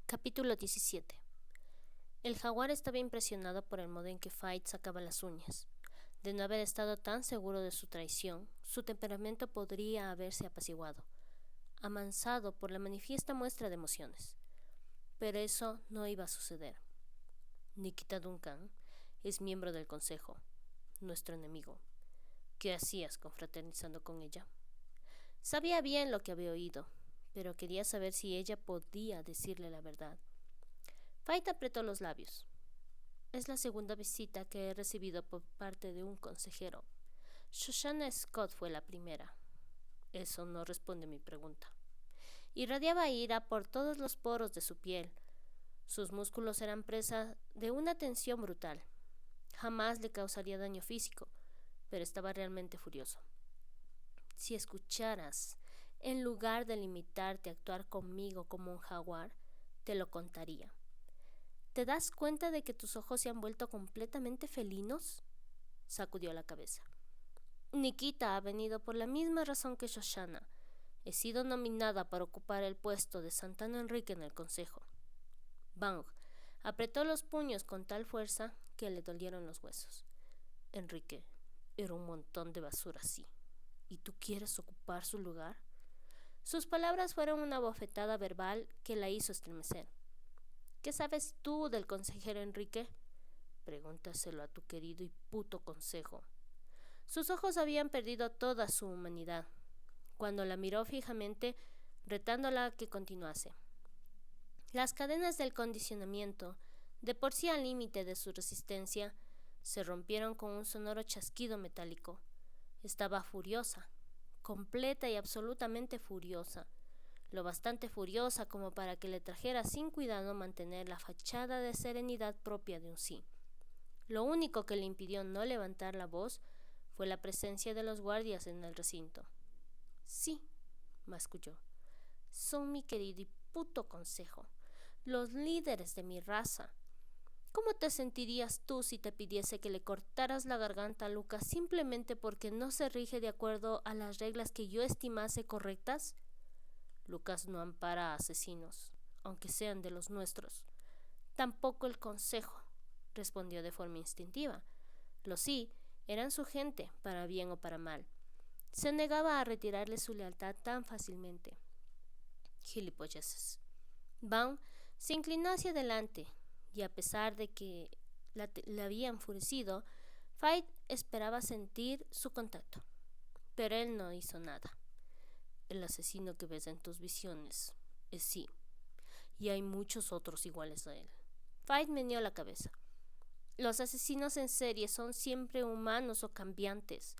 Capítulo 17. El jaguar estaba impresionado por el modo en que Fight sacaba las uñas. De no haber estado tan seguro de su traición, su temperamento podría haberse apaciguado, amansado por la manifiesta muestra de emociones. Pero eso no iba a suceder. Nikita Duncan es miembro del consejo, nuestro enemigo. ¿Qué hacías confraternizando con ella? Sabía bien lo que había oído, pero quería saber si ella podía decirle la verdad. Fight apretó los labios. Es la segunda visita que he recibido por parte de un consejero. Shoshana Scott fue la primera. Eso no responde a mi pregunta. Irradiaba ira por todos los poros de su piel. Sus músculos eran presa de una tensión brutal. Jamás le causaría daño físico, pero estaba realmente furioso. Si escucharas, en lugar de limitarte a actuar conmigo como un jaguar, te lo contaría. ¿Te das cuenta de que tus ojos se han vuelto completamente felinos? Sacudió la cabeza. Nikita ha venido por la misma razón que Shoshana. He sido nominada para ocupar el puesto de Santana Enrique en el consejo. Bang apretó los puños con tal fuerza que le dolieron los huesos. Enrique era un montón de basura, sí. ¿Y tú quieres ocupar su lugar? Sus palabras fueron una bofetada verbal que la hizo estremecer. ¿Qué sabes tú del consejero Enrique? Pregúntaselo a tu querido y puto consejo. Sus ojos habían perdido toda su humanidad. Cuando la miró fijamente, retándola a que continuase. Las cadenas del condicionamiento, de por sí al límite de su resistencia, se rompieron con un sonoro chasquido metálico. Estaba furiosa, completa y absolutamente furiosa, lo bastante furiosa como para que le trajera sin cuidado mantener la fachada de serenidad propia de un sí. Lo único que le impidió no levantar la voz fue la presencia de los guardias en el recinto. Sí, masculló, son mi querido y puto consejo, los líderes de mi raza. ¿Cómo te sentirías tú si te pidiese que le cortaras la garganta a Lucas simplemente porque no se rige de acuerdo a las reglas que yo estimase correctas? Lucas no ampara a asesinos, aunque sean de los nuestros. Tampoco el consejo, respondió de forma instintiva. Los sí eran su gente, para bien o para mal. Se negaba a retirarle su lealtad tan fácilmente. Gilipolleces. Baum se inclinó hacia adelante, y a pesar de que le había enfurecido, Fight esperaba sentir su contacto. Pero él no hizo nada. El asesino que ves en tus visiones es sí, y hay muchos otros iguales a él. Fight meneó la cabeza. Los asesinos en serie son siempre humanos o cambiantes.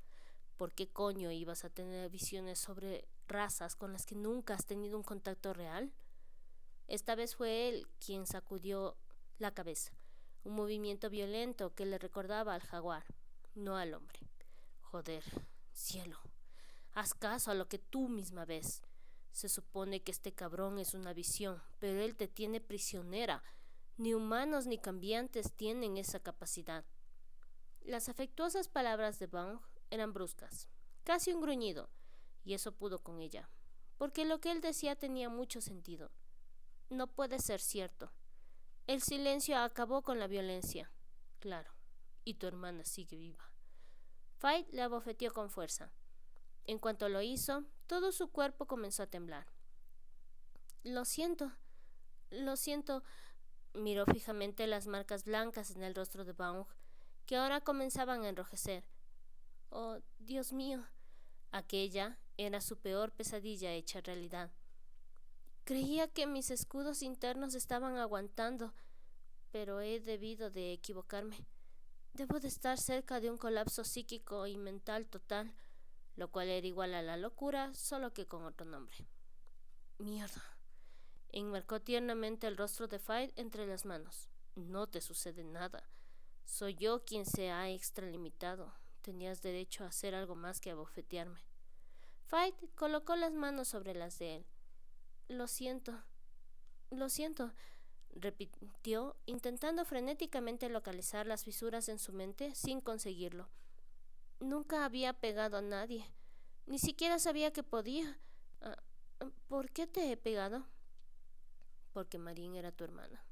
¿Por qué coño ibas a tener visiones sobre razas con las que nunca has tenido un contacto real? Esta vez fue él quien sacudió la cabeza, un movimiento violento que le recordaba al jaguar, no al hombre. Joder, cielo, haz caso a lo que tú misma ves. Se supone que este cabrón es una visión, pero él te tiene prisionera. Ni humanos ni cambiantes tienen esa capacidad. Las afectuosas palabras de Bang eran bruscas, casi un gruñido, y eso pudo con ella, porque lo que él decía tenía mucho sentido. No puede ser cierto. El silencio acabó con la violencia. Claro, y tu hermana sigue viva. Fight le abofeteó con fuerza. En cuanto lo hizo, todo su cuerpo comenzó a temblar. Lo siento, miró fijamente las marcas blancas en el rostro de Baung, que ahora comenzaban a enrojecer. Oh, Dios mío, aquella era su peor pesadilla hecha realidad. Creía que mis escudos internos estaban aguantando, pero he debido de equivocarme. Debo de estar cerca de un colapso psíquico y mental total, lo cual era igual a la locura, solo que con otro nombre. Mierda. Enmarcó tiernamente el rostro de Fight entre las manos. No te sucede nada. Soy yo quien se ha extralimitado. Tenías derecho a hacer algo más que abofetearme. Fight colocó las manos sobre las de él. Lo siento, repitió, intentando frenéticamente localizar las fisuras en su mente sin conseguirlo. Nunca había pegado a nadie. Ni siquiera sabía que podía. ¿Por qué te he pegado? porque Marine era tu hermana,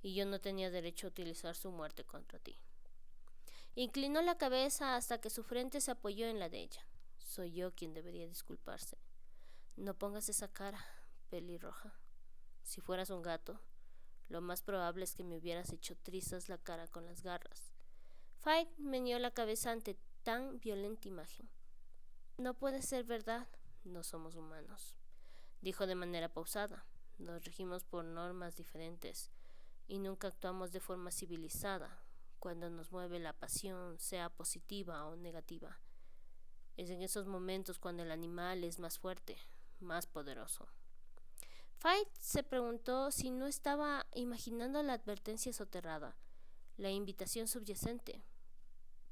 y yo no tenía derecho a utilizar su muerte contra ti. Inclinó la cabeza hasta que su frente se apoyó en la de ella. Soy yo quien debería disculparse. No pongas esa cara, pelirroja. Si fueras un gato, lo más probable es que me hubieras hecho trizas la cara con las garras. Fight meneó la cabeza ante tan violenta imagen. No puede ser verdad. No somos humanos, dijo de manera pausada. Nos regimos por normas diferentes y nunca actuamos de forma civilizada cuando nos mueve la pasión, sea positiva o negativa. Es en esos momentos cuando el animal es más fuerte, más poderoso. Fight se preguntó si no estaba imaginando la advertencia soterrada, la invitación subyacente.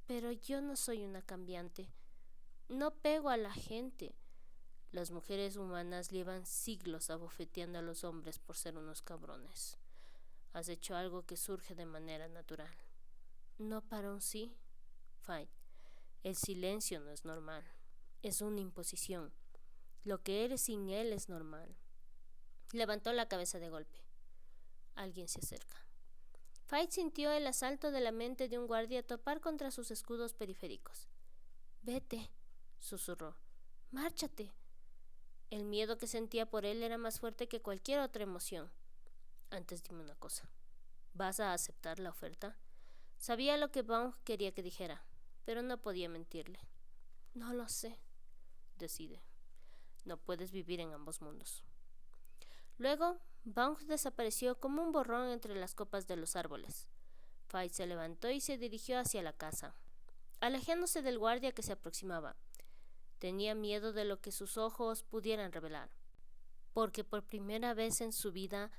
Pero yo no soy una cambiante. No pego a la gente. Las mujeres humanas llevan siglos abofeteando a los hombres por ser unos cabrones. Has hecho algo que surge de manera natural. No para un sí, Fight. El silencio no es normal. Es una imposición. Lo que eres sin él es normal. Levantó la cabeza de golpe. Alguien se acerca. Fight sintió el asalto de la mente de un guardia topar contra sus escudos periféricos. Vete, susurró. Márchate. El miedo que sentía por él era más fuerte que cualquier otra emoción. Antes dime una cosa. ¿Vas a aceptar la oferta? Sabía lo que Vaughn quería que dijera, pero no podía mentirle. No lo sé, decide. No puedes vivir en ambos mundos. Luego, Vaughn desapareció como un borrón entre las copas de los árboles. Fight se levantó y se dirigió hacia la casa, alejándose del guardia que se aproximaba. Tenía miedo de lo que sus ojos pudieran revelar, porque por primera vez en su vida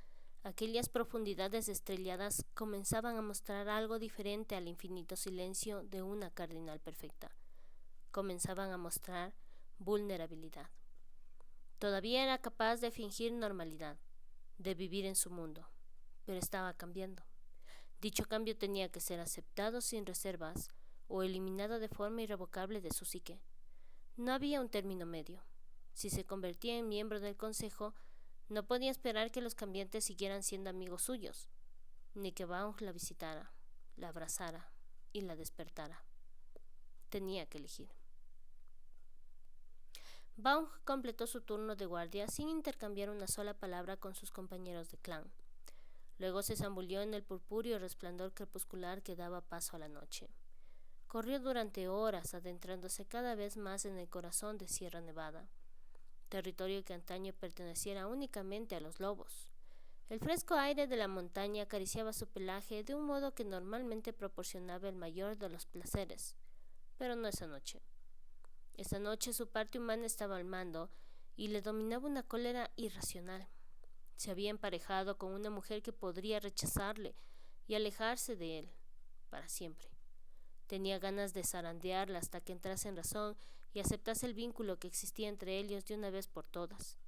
aquellas profundidades estrelladas comenzaban a mostrar algo diferente al infinito silencio de una cardinal perfecta. Comenzaban a mostrar vulnerabilidad. Todavía era capaz de fingir normalidad, de vivir en su mundo, pero estaba cambiando. Dicho cambio tenía que ser aceptado sin reservas o eliminado de forma irrevocable de su psique. No había un término medio. Si se convertía en miembro del consejo, no podía esperar que los cambiantes siguieran siendo amigos suyos, ni que Vaughn la visitara, la abrazara y la despertara. Tenía que elegir. Vaughn completó su turno de guardia sin intercambiar una sola palabra con sus compañeros de clan. Luego se zambulló en el purpúreo resplandor crepuscular que daba paso a la noche. Corrió durante horas, adentrándose cada vez más en el corazón de Sierra Nevada, territorio que antaño perteneciera únicamente a los lobos. El fresco aire de la montaña acariciaba su pelaje de un modo que normalmente proporcionaba el mayor de los placeres, pero no esa noche. Esa noche su parte humana estaba al mando y le dominaba una cólera irracional. Se había emparejado con una mujer que podría rechazarle y alejarse de él para siempre. Tenía ganas de zarandearla hasta que entrase en razón y aceptase el vínculo que existía entre ellos de una vez por todas.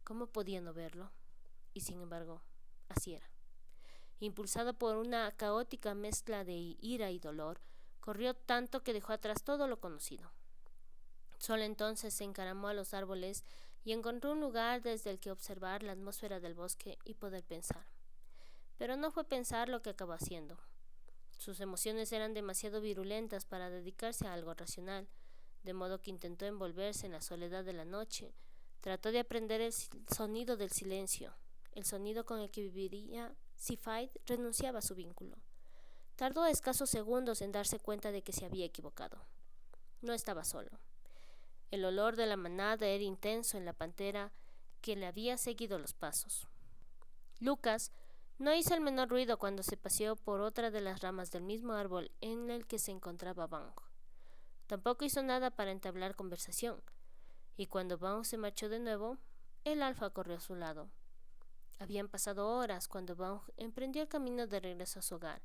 ¿Cómo podía no verlo? Y sin embargo, así era. Impulsado por una caótica mezcla de ira y dolor, corrió tanto que dejó atrás todo lo conocido. Solo entonces se encaramó a los árboles y encontró un lugar desde el que observar la atmósfera del bosque y poder pensar. Pero no fue pensar lo que acabó haciendo. Sus emociones eran demasiado virulentas para dedicarse a algo racional, de modo que intentó envolverse en la soledad de la noche. Trató de aprender el sonido del silencio, el sonido con el que viviría si Fight renunciaba a su vínculo. Tardó escasos segundos en darse cuenta de que se había equivocado. No estaba solo. El olor de la manada era intenso en la pantera que le había seguido los pasos. Lucas no hizo el menor ruido cuando se paseó por otra de las ramas del mismo árbol en el que se encontraba Vaughn. Tampoco hizo nada para entablar conversación, y cuando Vaughn se marchó de nuevo, el alfa corrió a su lado. Habían pasado horas cuando Vaughn emprendió el camino de regreso a su hogar,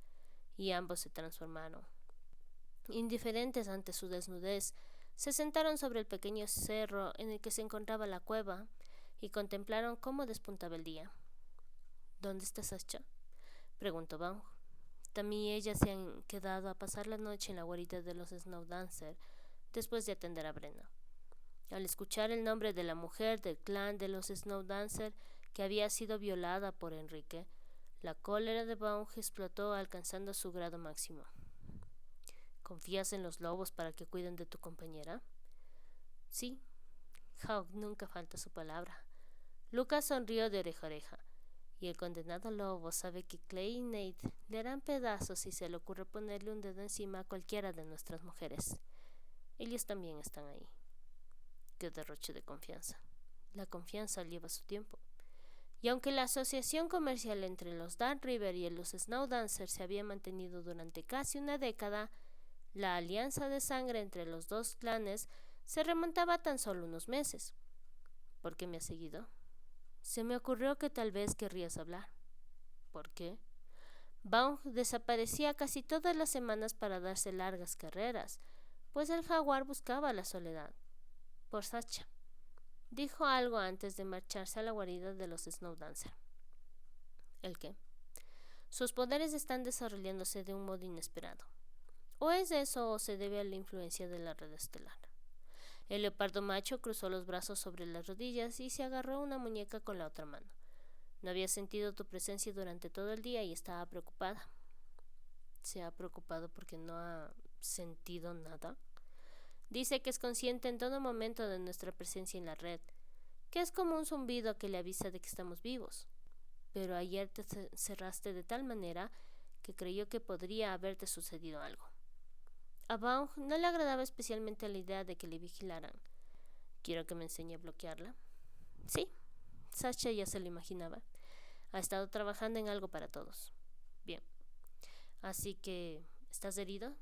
y ambos se transformaron. Indiferentes ante su desnudez, se sentaron sobre el pequeño cerro en el que se encontraba la cueva y contemplaron cómo despuntaba el día. ¿Dónde está Sasha?, preguntó Vaughn. Tammy y ella se han quedado a pasar la noche en la guarida de los Snowdancer después de atender a Brenna. Al escuchar el nombre de la mujer del clan de los Snowdancer, que había sido violada por Enrique, la cólera de Vaughn explotó alcanzando su grado máximo. ¿Confías en los lobos para que cuiden de tu compañera? Sí. Hawk nunca falta su palabra. Lucas sonrió de oreja a oreja. Y el condenado lobo sabe que Clay y Nate le harán pedazos si se le ocurre ponerle un dedo encima a cualquiera de nuestras mujeres. Ellos también están ahí. Qué derroche de confianza. La confianza lleva su tiempo. Y aunque la asociación comercial entre los Dark River y los Snow Dancers se había mantenido durante casi una década, la alianza de sangre entre los dos clanes se remontaba a tan solo unos meses. ¿Por qué me has seguido? Se me ocurrió que tal vez querrías hablar. ¿Por qué? Vaughn desaparecía casi todas las semanas para darse largas carreras, pues el jaguar buscaba la soledad. Por Sacha. Dijo algo antes de marcharse a la guarida de los Snowdancer. ¿El qué? Sus poderes están desarrollándose de un modo inesperado. ¿O es eso o se debe a la influencia de la red estelar? El leopardo macho cruzó los brazos sobre las rodillas y se agarró a una muñeca con la otra mano. No había sentido tu presencia durante todo el día y estaba preocupada. ¿Se ha preocupado porque no ha sentido nada? Dice que es consciente en todo momento de nuestra presencia en la red, que es como un zumbido que le avisa de que estamos vivos. Pero ayer te cerraste de tal manera que creyó que podría haberte sucedido algo. A Vaughn no le agradaba especialmente la idea de que le vigilaran. ¿Quiero que me enseñe a bloquearla? Sí, Sasha ya se lo imaginaba. Ha estado trabajando en algo para todos. Bien. Así que, ¿estás herido?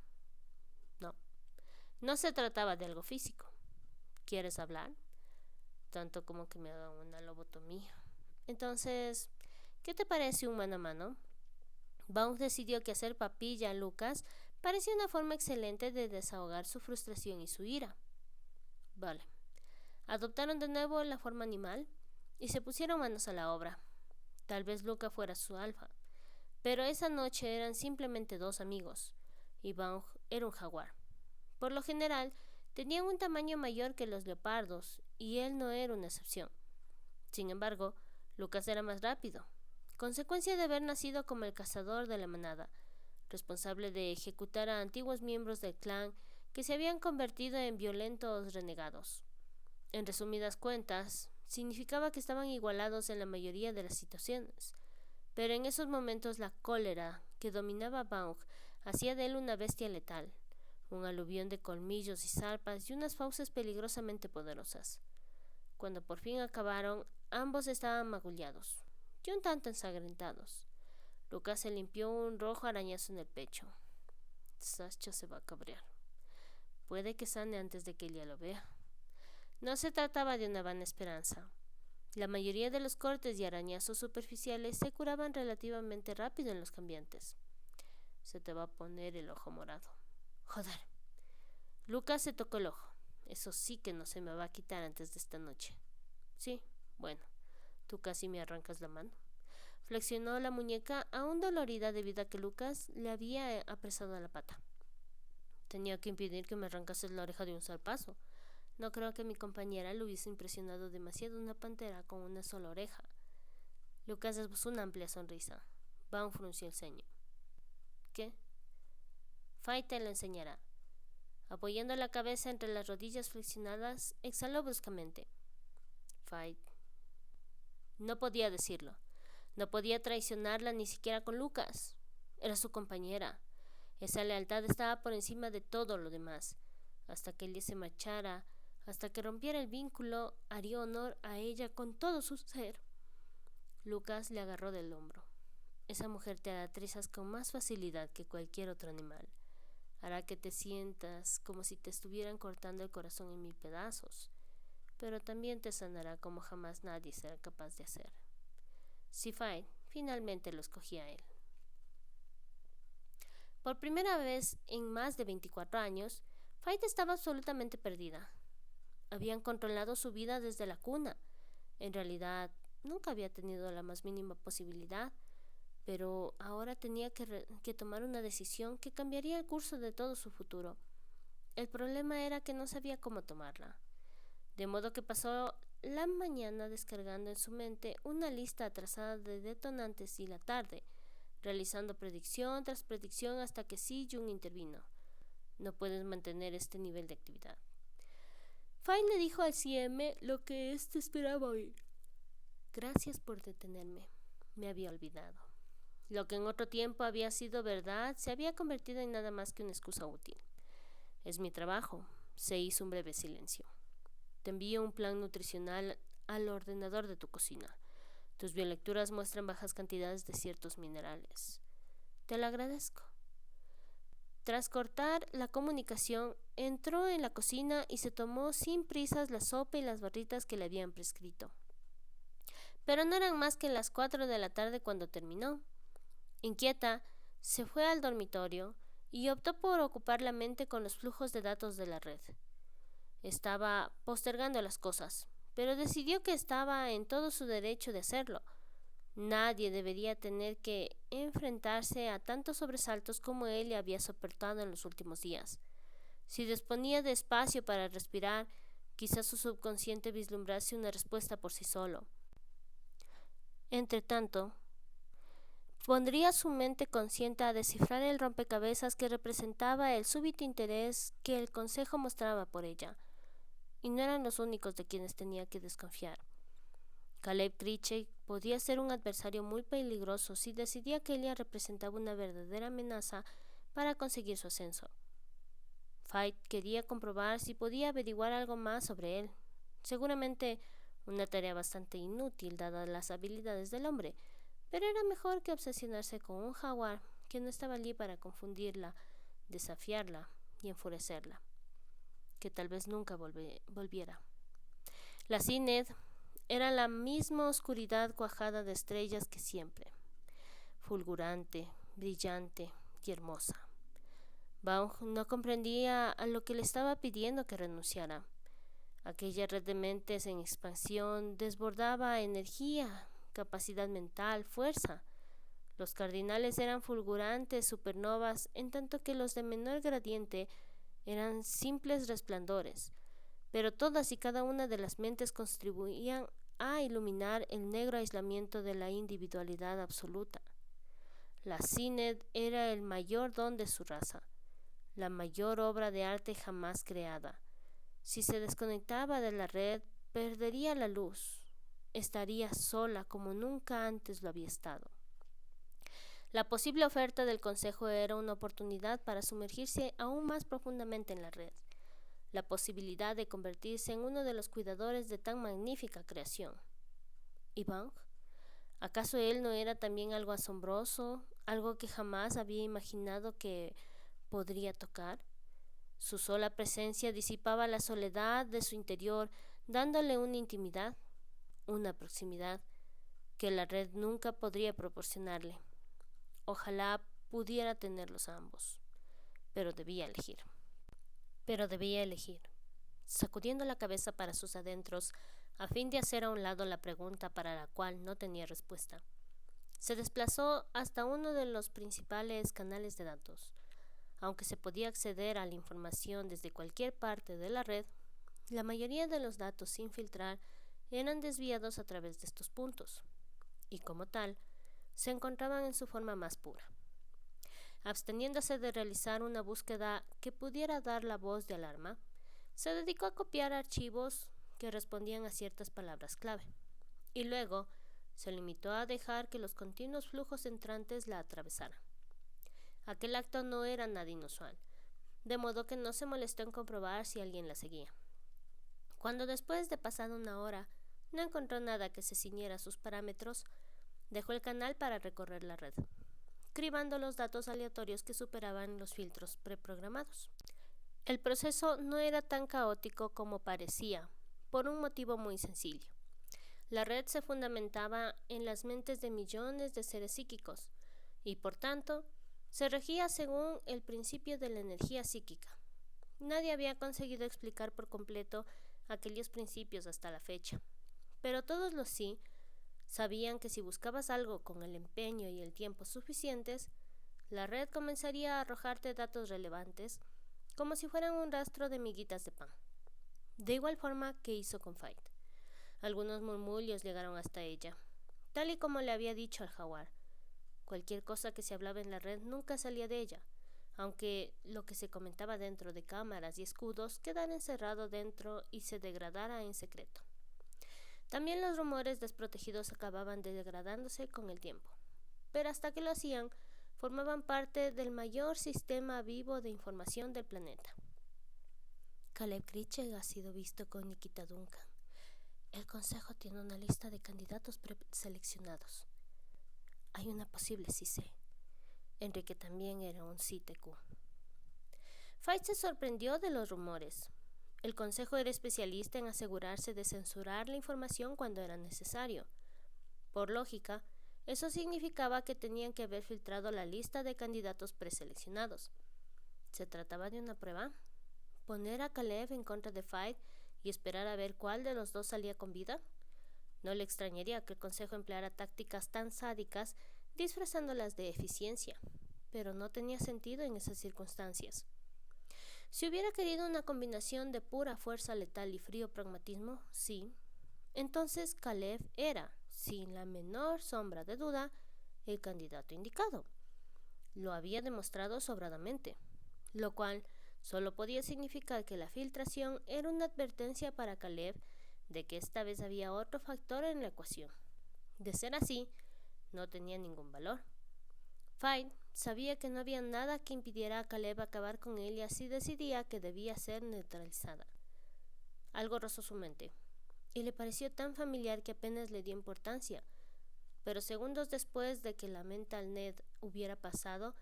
No. No se trataba de algo físico. ¿Quieres hablar? Tanto como que me haga una lobotomía. Entonces, ¿qué te parece un mano a mano? Vaughn decidió que hacer papilla a Lucas parecía una forma excelente de desahogar su frustración y su ira. Vale. Adoptaron de nuevo la forma animal y se pusieron manos a la obra. Tal vez Lucas fuera su alfa, pero esa noche eran simplemente dos amigos, y Vaughn era un jaguar. Por lo general, tenían un tamaño mayor que los leopardos, y él no era una excepción. Sin embargo, Lucas era más rápido, consecuencia de haber nacido como el cazador de la manada, responsable de ejecutar a antiguos miembros del clan que se habían convertido en violentos renegados. En resumidas cuentas, significaba que estaban igualados en la mayoría de las situaciones, pero en esos momentos la cólera que dominaba a Vaughn hacía de él una bestia letal, un aluvión de colmillos y zarpas y unas fauces peligrosamente poderosas. Cuando por fin acabaron, ambos estaban magullados y un tanto ensangrentados. Lucas se limpió un rojo arañazo en el pecho. Sasha se va a cabrear. Puede que sane antes de que ella lo vea. No se trataba de una vana esperanza. La mayoría de los cortes y arañazos superficiales se curaban relativamente rápido en los cambiantes. Se te va a poner el ojo morado. Joder. Lucas se tocó el ojo. Eso sí que no se me va a quitar antes de esta noche. Sí, bueno, tú casi me arrancas la mano. Flexionó la muñeca aún dolorida debido a que Lucas le había apresado la pata. Tenía que impedir que me arrancases la oreja de un zarpazo. No creo que mi compañera le hubiese impresionado demasiado una pantera con una sola oreja. Lucas esbozó una amplia sonrisa. Vaughn frunció el ceño. ¿Qué? Fight te lo enseñará. Apoyando la cabeza entre las rodillas flexionadas, exhaló bruscamente. Fight. No podía decirlo. No podía traicionarla ni siquiera con Lucas. Era su compañera. Esa lealtad estaba por encima de todo lo demás. Hasta que ella se marchara, hasta que rompiera el vínculo, haría honor a ella con todo su ser. Lucas le agarró del hombro. Esa mujer te hará trizas con más facilidad que cualquier otro animal. Hará que te sientas como si te estuvieran cortando el corazón en 1000 pedazos, pero también te sanará como jamás nadie será capaz de hacer. Fight finalmente lo escogía a él. Por primera vez en más de 24 años, Fight estaba absolutamente perdida. Habían controlado su vida desde la cuna. En realidad, nunca había tenido la más mínima posibilidad, pero ahora tenía que tomar una decisión que cambiaría el curso de todo su futuro. El problema era que no sabía cómo tomarla. De modo que pasó la mañana descargando en su mente una lista atrasada de detonantes y la tarde, realizando predicción tras predicción hasta que Si-Jung intervino. No puedes mantener este nivel de actividad. Fine le dijo al CM lo que éste esperaba oír. Gracias por detenerme. Me había olvidado. Lo que en otro tiempo había sido verdad se había convertido en nada más que una excusa útil. Es mi trabajo. Se hizo un breve silencio. Te envío un plan nutricional al ordenador de tu cocina. Tus biolecturas muestran bajas cantidades de ciertos minerales. Te lo agradezco. Tras cortar la comunicación, entró en la cocina y se tomó sin prisas la sopa y las barritas que le habían prescrito. Pero no eran más que las 4 de la tarde cuando terminó. Inquieta, se fue al dormitorio y optó por ocupar la mente con los flujos de datos de la red. Estaba postergando las cosas, pero decidió que estaba en todo su derecho de hacerlo. Nadie debería tener que enfrentarse a tantos sobresaltos como él le había soportado en los últimos días. Si disponía de espacio para respirar, quizás su subconsciente vislumbrase una respuesta por sí solo. Entretanto, pondría su mente consciente a descifrar el rompecabezas que representaba el súbito interés que el consejo mostraba por ella. Y no eran los únicos de quienes tenía que desconfiar. Caleb Critchey podía ser un adversario muy peligroso si decidía que ella representaba una verdadera amenaza para conseguir su ascenso. Fight quería comprobar si podía averiguar algo más sobre él. Seguramente una tarea bastante inútil dadas las habilidades del hombre, pero era mejor que obsesionarse con un jaguar que no estaba allí para confundirla, desafiarla y enfurecerla, que tal vez nunca volviera. La CINED era la misma oscuridad cuajada de estrellas que siempre, fulgurante, brillante y hermosa. Baum no comprendía a lo que le estaba pidiendo que renunciara. Aquella red de mentes en expansión desbordaba energía, capacidad mental, fuerza. Los cardinales eran fulgurantes supernovas, en tanto que los de menor gradiente eran simples resplandores. Pero todas y cada una de las mentes contribuían a iluminar el negro aislamiento de la individualidad absoluta. La CINED era el mayor don de su raza, la mayor obra de arte jamás creada. Si se desconectaba de la red, perdería la luz. Estaría sola como nunca antes lo había estado. La posible oferta del consejo era una oportunidad para sumergirse aún más profundamente en la red. La posibilidad de convertirse en uno de los cuidadores de tan magnífica creación. ¿Y Bang? ¿Acaso él no era también algo asombroso, algo que jamás había imaginado que podría tocar? Su sola presencia disipaba la soledad de su interior, dándole una intimidad, una proximidad, que la red nunca podría proporcionarle. Ojalá pudiera tenerlos a ambos, pero debía elegir. Sacudiendo la cabeza para sus adentros, a fin de hacer a un lado la pregunta para la cual no tenía respuesta. Se desplazó hasta uno de los principales canales de datos. Aunque se podía acceder a la información desde cualquier parte de la red, la mayoría de los datos sin filtrar eran desviados a través de estos puntos, y como tal, se encontraban en su forma más pura. Absteniéndose de realizar una búsqueda que pudiera dar la voz de alarma, se dedicó a copiar archivos que respondían a ciertas palabras clave, y luego se limitó a dejar que los continuos flujos entrantes la atravesaran. Aquel acto no era nada inusual, de modo que no se molestó en comprobar si alguien la seguía. Cuando después de pasada una hora no encontró nada que se ciñera a sus parámetros, dejó el canal para recorrer la red, cribando los datos aleatorios que superaban los filtros preprogramados. El proceso no era tan caótico como parecía, por un motivo muy sencillo. La red se fundamentaba en las mentes de millones de seres psíquicos, y por tanto, se regía según el principio de la energía psíquica. Nadie había conseguido explicar por completo aquellos principios hasta la fecha, pero todos los sí sabían que si buscabas algo con el empeño y el tiempo suficientes, la red comenzaría a arrojarte datos relevantes como si fueran un rastro de miguitas de pan. De igual forma que hizo con Fight. Algunos murmullos llegaron hasta ella, tal y como le había dicho al jaguar. Cualquier cosa que se hablaba en la red nunca salía de ella, aunque lo que se comentaba dentro de cámaras y escudos quedara encerrado dentro y se degradara en secreto. También los rumores desprotegidos acababan degradándose con el tiempo, pero hasta que lo hacían, formaban parte del mayor sistema vivo de información del planeta. Caleb Critchell ha sido visto con Nikita Duncan. El consejo tiene una lista de candidatos preseleccionados. Hay una posible CIC. Enrique también era un CTQ. Fight se sorprendió de los rumores. El consejo era especialista en asegurarse de censurar la información cuando era necesario. Por lógica, eso significaba que tenían que haber filtrado la lista de candidatos preseleccionados. ¿Se trataba de una prueba? ¿Poner a Caleb en contra de Fight y esperar a ver cuál de los dos salía con vida? No le extrañaría que el consejo empleara tácticas tan sádicas disfrazándolas de eficiencia, pero no tenía sentido en esas circunstancias. Si hubiera querido una combinación de pura fuerza letal y frío pragmatismo, sí, entonces Caleb era, sin la menor sombra de duda, el candidato indicado. Lo había demostrado sobradamente, lo cual solo podía significar que la filtración era una advertencia para Caleb de que esta vez había otro factor en la ecuación. De ser así, no tenía ningún valor. Fight sabía que no había nada que impidiera a Caleb acabar con ella si decidía que debía ser neutralizada. Algo rozó su mente, y le pareció tan familiar que apenas le dio importancia, pero segundos después de que la MentalNet hubiera pasado,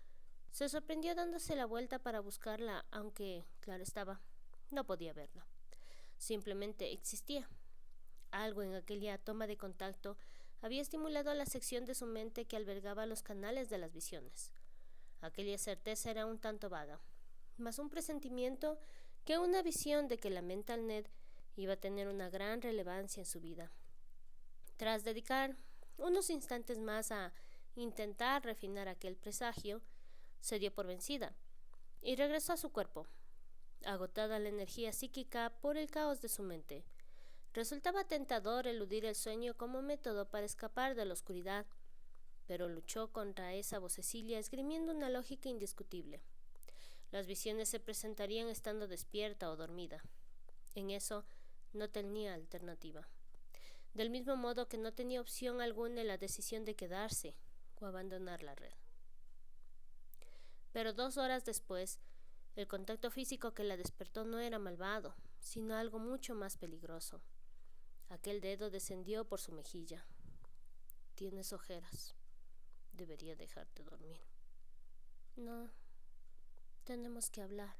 se sorprendió dándose la vuelta para buscarla, aunque, claro estaba, no podía verla. Simplemente existía. Algo en aquella toma de contacto había estimulado la sección de su mente que albergaba los canales de las visiones. Aquella certeza era un tanto vaga, más un presentimiento que una visión de que la MentalNet iba a tener una gran relevancia en su vida. Tras dedicar unos instantes más a intentar refinar aquel presagio, se dio por vencida y regresó a su cuerpo, agotada la energía psíquica por el caos de su mente. Resultaba tentador eludir el sueño como método para escapar de la oscuridad, pero luchó contra esa vocecilla esgrimiendo una lógica indiscutible. Las visiones se presentarían estando despierta o dormida. En eso no tenía alternativa. Del mismo modo que no tenía opción alguna en la decisión de quedarse o abandonar la red. Pero 2 horas después, el contacto físico que la despertó no era malvado, sino algo mucho más peligroso. Aquel dedo descendió por su mejilla. Tienes ojeras. Debería dejarte dormir. No, tenemos que hablar.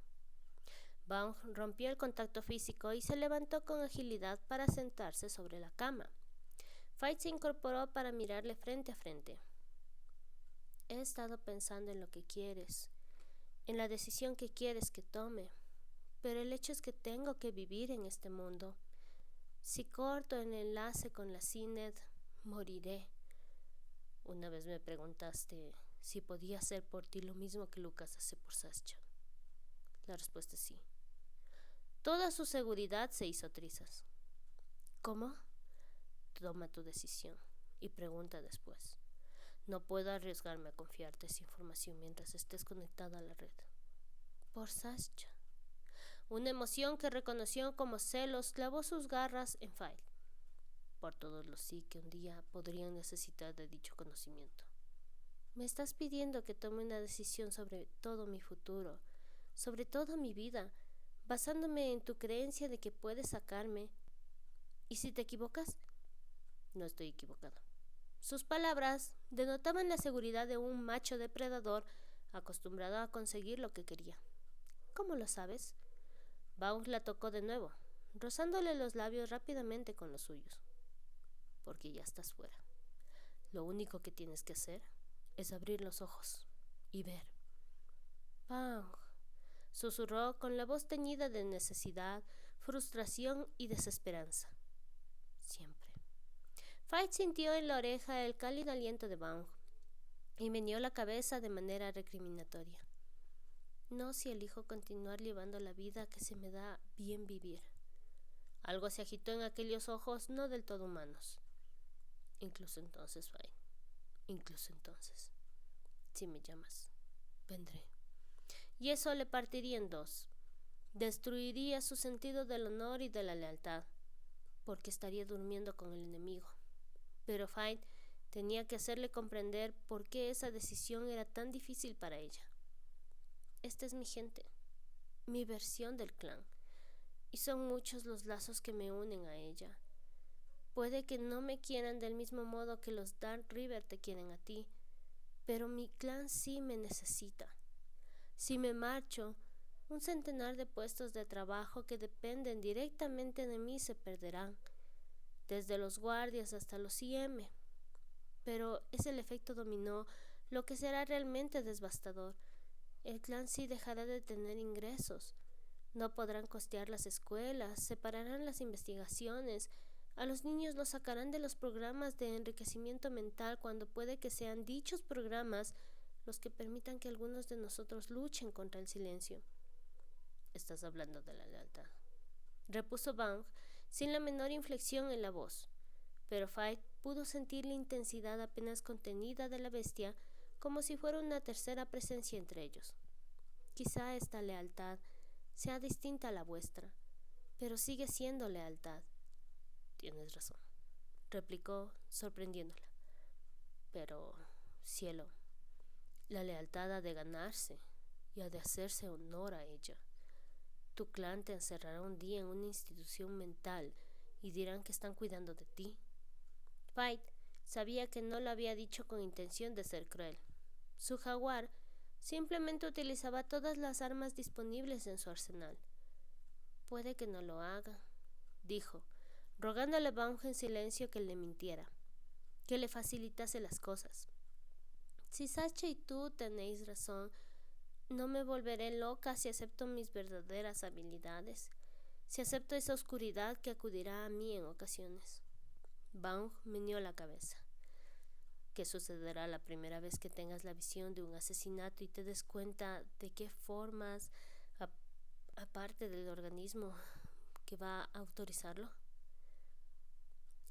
Vaughn rompió el contacto físico y se levantó con agilidad para sentarse sobre la cama. Fight se incorporó para mirarle frente a frente. He estado pensando en lo que quieres, en la decisión que quieres que tome, pero el hecho es que tengo que vivir en este mundo. Si corto el enlace con la CINED, moriré. Una vez me preguntaste si podía hacer por ti lo mismo que Lucas hace por Sascha. La respuesta es sí. Toda su seguridad se hizo trizas. ¿Cómo? Toma tu decisión y pregunta después. No puedo arriesgarme a confiarte esa información mientras estés conectada a la red. Por Sascha. Una emoción que reconoció como celos clavó sus garras en Fight. Por todos los sí que un día podrían necesitar de dicho conocimiento. Me estás pidiendo que tome una decisión sobre todo mi futuro, sobre toda mi vida, basándome en tu creencia de que puedes sacarme. ¿Y si te equivocas? No estoy equivocado. Sus palabras denotaban la seguridad de un macho depredador acostumbrado a conseguir lo que quería. ¿Cómo lo sabes? Vaughn la tocó de nuevo, rozándole los labios rápidamente con los suyos. Porque ya estás fuera. Lo único que tienes que hacer es abrir los ojos y ver. Vaughn, susurró con la voz teñida de necesidad, frustración y desesperanza. Siempre. Fight sintió en la oreja el cálido aliento de Vaughn y meneó la cabeza de manera recriminatoria. No si elijo continuar llevando la vida que se me da bien vivir. Algo se agitó en aquellos ojos no del todo humanos. Incluso entonces, Fight. Incluso entonces. Si me llamas, vendré. Y eso le partiría en dos. Destruiría su sentido del honor y de la lealtad, porque estaría durmiendo con el enemigo. Pero Fight tenía que hacerle comprender por qué esa decisión era tan difícil para ella. Esta es mi gente, mi versión del clan, y son muchos los lazos que me unen a ella. Puede que no me quieran del mismo modo que los Dark River te quieren a ti, pero mi clan sí me necesita. Si me marcho, un centenar de puestos de trabajo que dependen directamente de mí se perderán, desde los guardias hasta los IM. Pero es el efecto dominó lo que será realmente devastador. El clan sí dejará de tener ingresos. No podrán costear las escuelas, separarán las investigaciones, a los niños los sacarán de los programas de enriquecimiento mental cuando puede que sean dichos programas los que permitan que algunos de nosotros luchen contra el silencio. Estás hablando de la lealtad, repuso Bang sin la menor inflexión en la voz, pero Fight pudo sentir la intensidad apenas contenida de la bestia como si fuera una tercera presencia entre ellos. Quizá esta lealtad sea distinta a la vuestra, pero sigue siendo lealtad. Tienes razón, replicó, sorprendiéndola. Pero, cielo, la lealtad ha de ganarse y ha de hacerse honor a ella. Tu clan te encerrará un día en una institución mental y dirán que están cuidando de ti. Fight sabía que no lo había dicho con intención de ser cruel. Su jaguar simplemente utilizaba todas las armas disponibles en su arsenal. Puede que no lo haga, dijo, rogándole a Baum en silencio que le mintiera, que le facilitase las cosas. Si Sacha y tú tenéis razón, no me volveré loca si acepto mis verdaderas habilidades, si acepto esa oscuridad que acudirá a mí en ocasiones. Baum meneó la cabeza. ¿Qué sucederá la primera vez que tengas la visión de un asesinato y te des cuenta de qué formas, aparte del organismo que va a autorizarlo?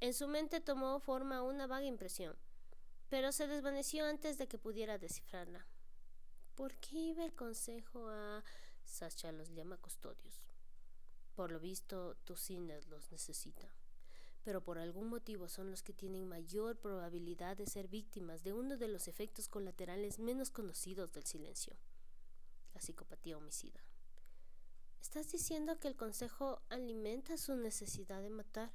En su mente tomó forma una vaga impresión, pero se desvaneció antes de que pudiera descifrarla. ¿Por qué iba el consejo a... Sacha los llama custodios? Por lo visto, Tuciner los necesita, pero por algún motivo son los que tienen mayor probabilidad de ser víctimas de uno de los efectos colaterales menos conocidos del silencio, la psicopatía homicida. ¿Estás diciendo que el consejo alimenta su necesidad de matar?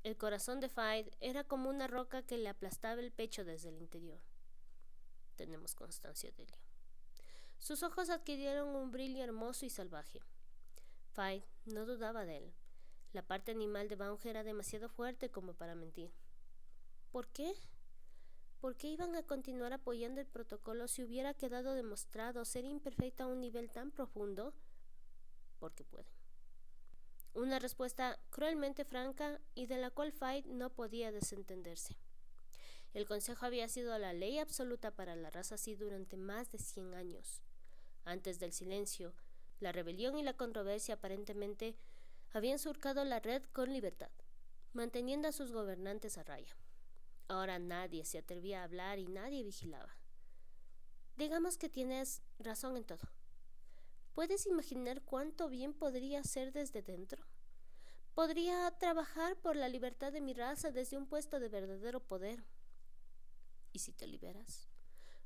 El corazón de Fight era como una roca que le aplastaba el pecho desde el interior. Tenemos constancia de ello. Sus ojos adquirieron un brillo hermoso y salvaje. Fight no dudaba de él. La parte animal de Baum era demasiado fuerte como para mentir. ¿Por qué? ¿Por qué iban a continuar apoyando el protocolo si hubiera quedado demostrado ser imperfecta a un nivel tan profundo? Porque pueden. Una respuesta cruelmente franca y de la cual Fight no podía desentenderse. El consejo había sido la ley absoluta para la raza así durante más de 100 años. Antes del silencio, la rebelión y la controversia aparentemente habían surcado la red con libertad, manteniendo a sus gobernantes a raya. Ahora nadie se atrevía a hablar y nadie vigilaba. Digamos que tienes razón en todo. ¿Puedes imaginar cuánto bien podría hacer desde dentro? Podría trabajar por la libertad de mi raza desde un puesto de verdadero poder. ¿Y si te liberas?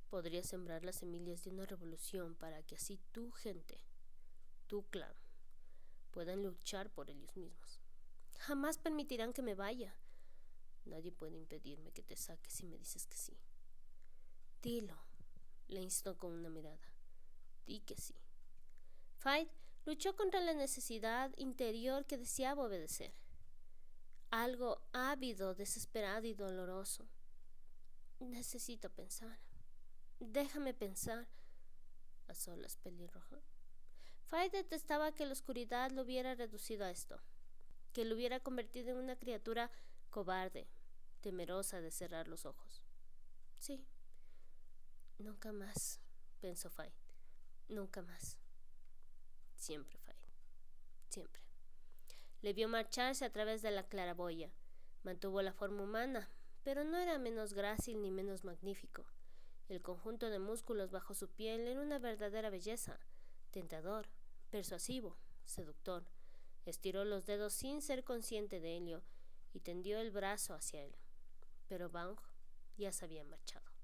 Podrías sembrar las semillas de una revolución para que así tu gente, tu clan, puedan luchar por ellos mismos. Jamás permitirán que me vaya. Nadie puede impedirme que te saques si me dices que sí. Dilo, le instó con una mirada. Di que sí. Fight luchó contra la necesidad interior que deseaba obedecer. Algo ávido, desesperado y doloroso. Necesito pensar. Déjame pensar. A solas, pelirroja. Fight detestaba que la oscuridad lo hubiera reducido a esto, que lo hubiera convertido en una criatura cobarde, temerosa de cerrar los ojos. Sí, nunca más, pensó Fight. Nunca más. Siempre, Fight. Siempre. Le vio marcharse a través de la claraboya. Mantuvo la forma humana, pero no era menos grácil ni menos magnífico. El conjunto de músculos bajo su piel era una verdadera belleza, tentador, persuasivo, seductor. Estiró los dedos sin ser consciente de ello y tendió el brazo hacia él. Pero Vaughn ya se había marchado.